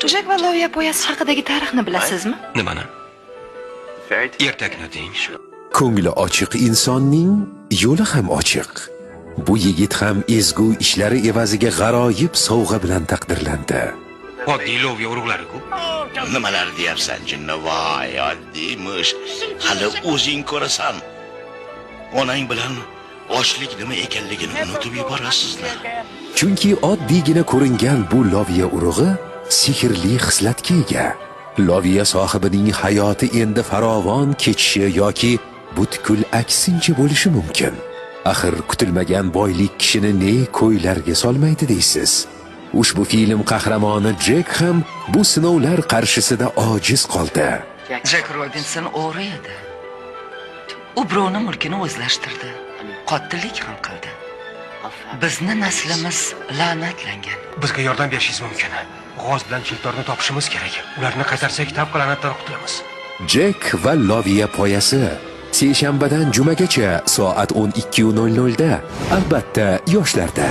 Jak va Loviya poyasi haqidagi tarixni bilasizmi? Nimani? Ertakni deng. Ko'ngli ochiq insonning yo'li ham ochiq. Bu yigit ham ezgu ishlari evaziga g'aroyib sovg'a bilan taqdirlandi. Oddiy Loviya urug'lari-ku. Nimalar deyapsan, jinnivoy, oddiymish. Hali o'zing ko'rasan. Onang bilan ochlik nima ekanligini unutib yuborasizlar. Chunki oddiygina ko'ringan bu loviya urug'i sehrli xislatga ega. Loviya sohibining hayoti endi farovon kechishi yoki butkul aksincha bo'lishi mumkin. Axir kutilmagan boylik kishini ne ko'ylarga solmaydi deysiz. Ushbu film qahramoni Jek ham bu sinovlar qarshisida ojiz qoldi. Jack Robinson o'g'ri edi. U birovning mulkini o'zlashtirdi. Qotillik ham qildi. Bizni naslimiz la'natlangan. Bizga yordam berishingiz mumkin. G'oz bilan chiltorni topishimiz kerak. Ularni qaytarsak, tavqa la'natdan qutulamiz. Jek va loviya poyasi seshanbadan jumagacha soat 12:00 da albatta yoshlarda.